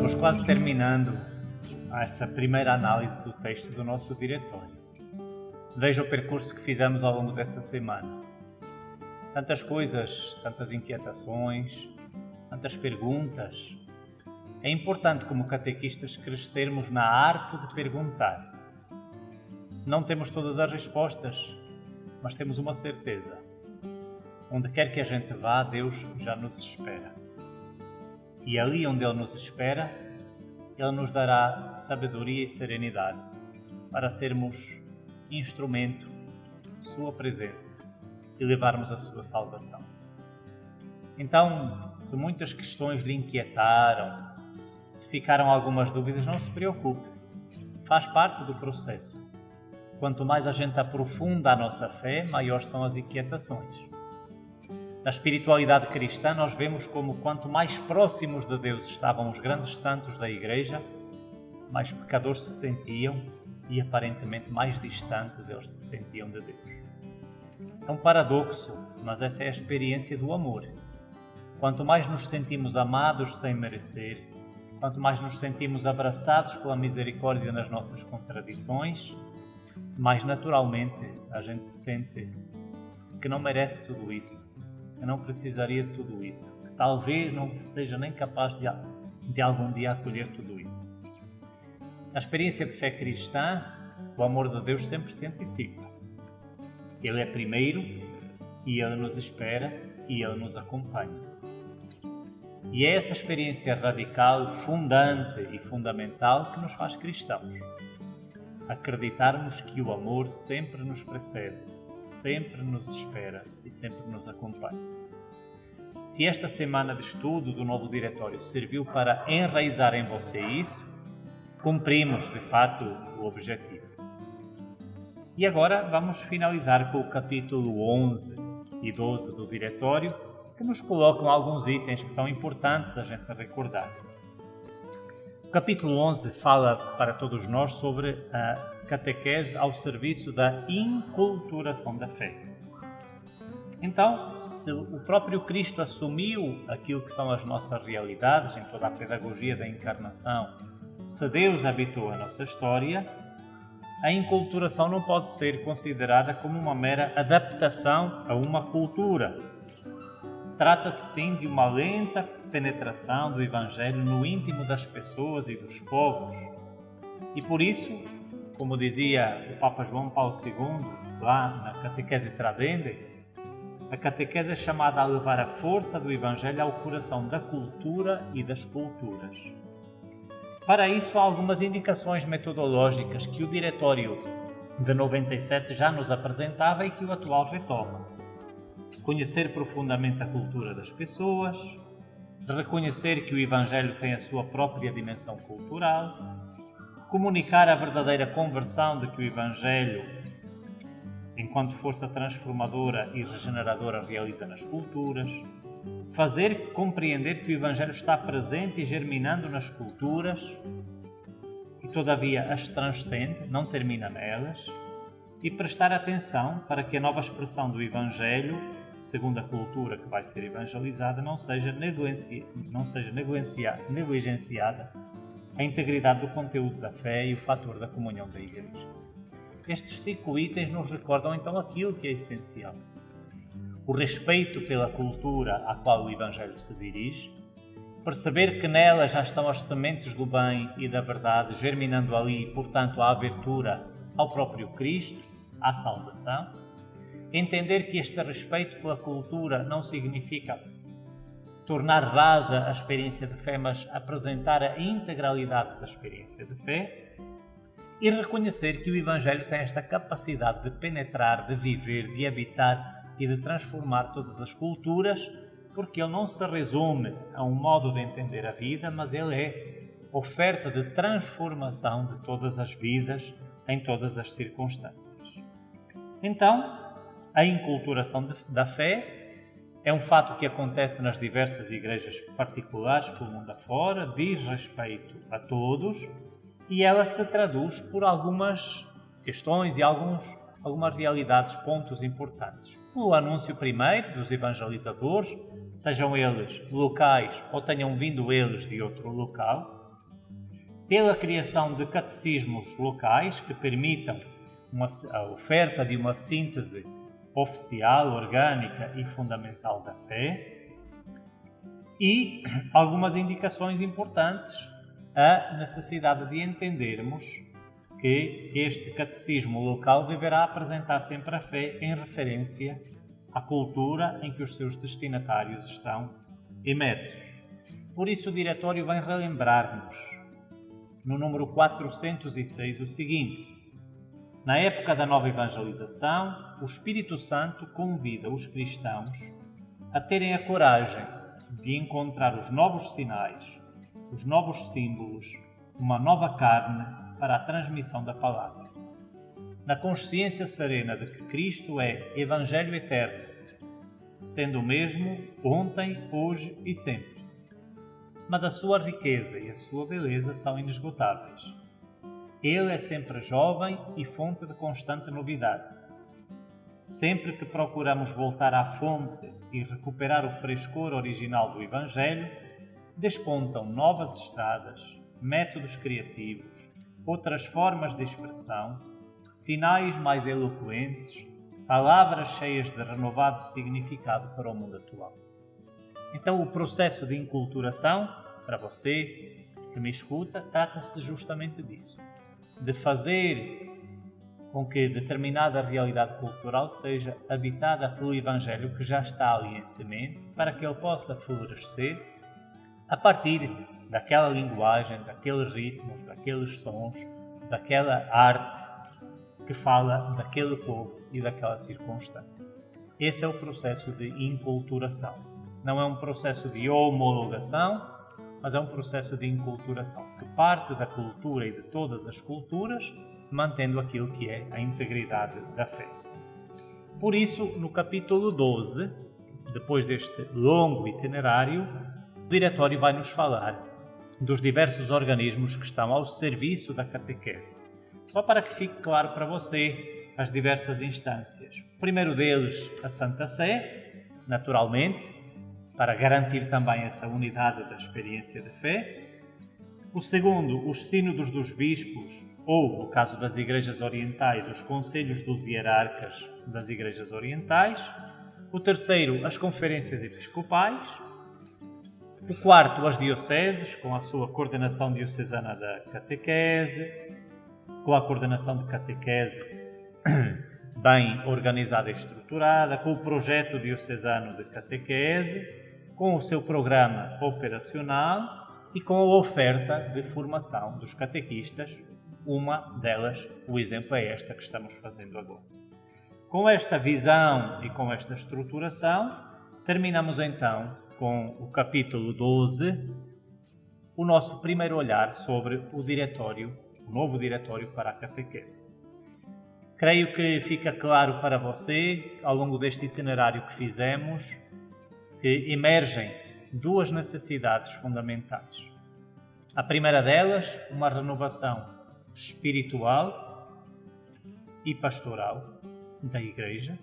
Estamos quase terminando essa primeira análise do texto do nosso diretório. Veja o percurso que fizemos ao longo dessa semana. Tantas coisas, tantas inquietações, tantas perguntas. É importante, como catequistas, crescermos na arte de perguntar. Não temos todas as respostas, mas temos uma certeza. Onde quer que a gente vá, Deus já nos espera. E ali onde Ele nos espera, Ele nos dará sabedoria e serenidade para sermos instrumento de Sua presença e levarmos a Sua salvação. Então, se muitas questões lhe inquietaram, se ficaram algumas dúvidas, não se preocupe. Faz parte do processo. Quanto mais a gente aprofunda a nossa fé, maiores são as inquietações. Na espiritualidade cristã, nós vemos como quanto mais próximos de Deus estavam os grandes santos da Igreja, mais pecadores se sentiam e aparentemente mais distantes eles se sentiam de Deus. É um paradoxo, mas essa é a experiência do amor. Quanto mais nos sentimos amados sem merecer, quanto mais nos sentimos abraçados pela misericórdia nas nossas contradições, mais naturalmente a gente sente que não merece tudo isso, que não precisaria de tudo isso, que talvez não seja nem capaz de algum dia acolher tudo isso. Na experiência de fé cristã, o amor de Deus sempre se antecipa. Ele é primeiro e Ele nos espera e Ele nos acompanha. E é essa experiência radical, fundante e fundamental que nos faz cristãos. Acreditarmos que o amor sempre nos precede, sempre nos espera e sempre nos acompanha. Se esta semana de estudo do novo diretório serviu para enraizar em você isso, cumprimos de fato o objetivo. E agora vamos finalizar com o capítulo 11 e 12 do diretório, que nos colocam alguns itens que são importantes a gente recordar. O capítulo 11 fala para todos nós sobre a catequese ao serviço da inculturação da fé. Então, se o próprio Cristo assumiu aquilo que são as nossas realidades em toda a pedagogia da encarnação, se Deus habitou a nossa história, a inculturação não pode ser considerada como uma mera adaptação a uma cultura. Trata-se sim de uma lenta penetração do Evangelho no íntimo das pessoas e dos povos. E por isso, como dizia o Papa João Paulo II, lá na Catequese Tradendae, a catequese é chamada a levar a força do Evangelho ao coração da cultura e das culturas. Para isso, há algumas indicações metodológicas que o Diretório de 97 já nos apresentava e que o atual retoma. Conhecer profundamente a cultura das pessoas, reconhecer que o Evangelho tem a sua própria dimensão cultural, comunicar a verdadeira conversão de que o Evangelho, enquanto força transformadora e regeneradora, realiza nas culturas, fazer compreender que o Evangelho está presente e germinando nas culturas e, todavia, as transcende, não termina nelas, e prestar atenção para que a nova expressão do Evangelho, segundo a cultura que vai ser evangelizada, não seja negligenciada a integridade do conteúdo da fé e o fator da comunhão da Igreja. Estes 5 itens nos recordam então aquilo que é essencial. O respeito pela cultura à qual o Evangelho se dirige, perceber que nela já estão as sementes do bem e da verdade germinando ali e, portanto, a abertura ao próprio Cristo, à salvação, entender que este respeito pela cultura não significa tornar rasa a experiência de fé, mas apresentar a integralidade da experiência de fé, e reconhecer que o Evangelho tem esta capacidade de penetrar, de viver, de habitar e de transformar todas as culturas, porque ele não se resume a um modo de entender a vida, mas ele é oferta de transformação de todas as vidas em todas as circunstâncias. Então, a inculturação da fé é um fato que acontece nas diversas igrejas particulares pelo mundo afora, diz respeito a todos, e ela se traduz por algumas questões e algumas realidades, pontos importantes. O anúncio primeiro dos evangelizadores, sejam eles locais ou tenham vindo eles de outro local, pela criação de catecismos locais que permitam a oferta de uma síntese oficial, orgânica e fundamental da fé, e algumas indicações importantes, a necessidade de entendermos que este catecismo local deverá apresentar sempre a fé em referência à cultura em que os seus destinatários estão imersos. Por isso o Diretório vem relembrar-nos, no número 406, o seguinte: na época da nova evangelização, o Espírito Santo convida os cristãos a terem a coragem de encontrar os novos sinais, os novos símbolos, uma nova carne para a transmissão da palavra. Na consciência serena de que Cristo é Evangelho eterno, sendo o mesmo ontem, hoje e sempre. Mas a sua riqueza e a sua beleza são inesgotáveis. Ele é sempre jovem e fonte de constante novidade. Sempre que procuramos voltar à fonte e recuperar o frescor original do Evangelho, despontam novas estradas, métodos criativos, outras formas de expressão, sinais mais eloquentes, palavras cheias de renovado significado para o mundo atual. Então, o processo de enculturação, para você que me escuta, trata-se justamente disso, de fazer com que determinada realidade cultural seja habitada pelo Evangelho que já está ali em semente, para que ele possa florescer a partir daquela linguagem, daqueles ritmos, daqueles sons, daquela arte que fala daquele povo e daquela circunstância. Esse é o processo de enculturação. Não é um processo de homologação, mas é um processo de enculturação, que parte da cultura e de todas as culturas, mantendo aquilo que é a integridade da fé. Por isso, no capítulo 12, depois deste longo itinerário, o Diretório vai nos falar dos diversos organismos que estão ao serviço da catequese. Só para que fique claro para você as diversas instâncias. O primeiro deles, a Santa Sé, naturalmente, para garantir também essa unidade da experiência da fé. O segundo, os sínodos dos bispos, ou, no caso das igrejas orientais, os conselhos dos hierarcas das igrejas orientais. O terceiro, as conferências episcopais. O quarto, as dioceses, com a sua coordenação diocesana da catequese, com a coordenação de catequese bem organizada e estruturada, com o projeto diocesano de catequese, com o seu programa operacional e com a oferta de formação dos catequistas. Uma delas, o exemplo é esta que estamos fazendo agora. Com esta visão e com esta estruturação, terminamos então com o capítulo 12, o nosso primeiro olhar sobre o Diretório, o novo Diretório para a catequese. Creio que fica claro para você, ao longo deste itinerário que fizemos, que emergem duas necessidades fundamentais. A primeira delas, uma renovação espiritual e pastoral da Igreja.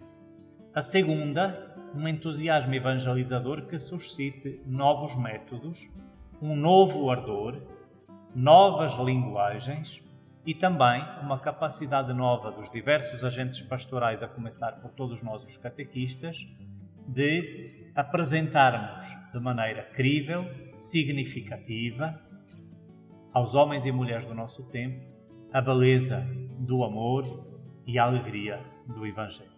A segunda, um entusiasmo evangelizador que suscite novos métodos, um novo ardor, novas linguagens e também uma capacidade nova dos diversos agentes pastorais, a começar por todos nós os catequistas, de apresentarmos de maneira crível, significativa, aos homens e mulheres do nosso tempo, a beleza do amor e a alegria do Evangelho.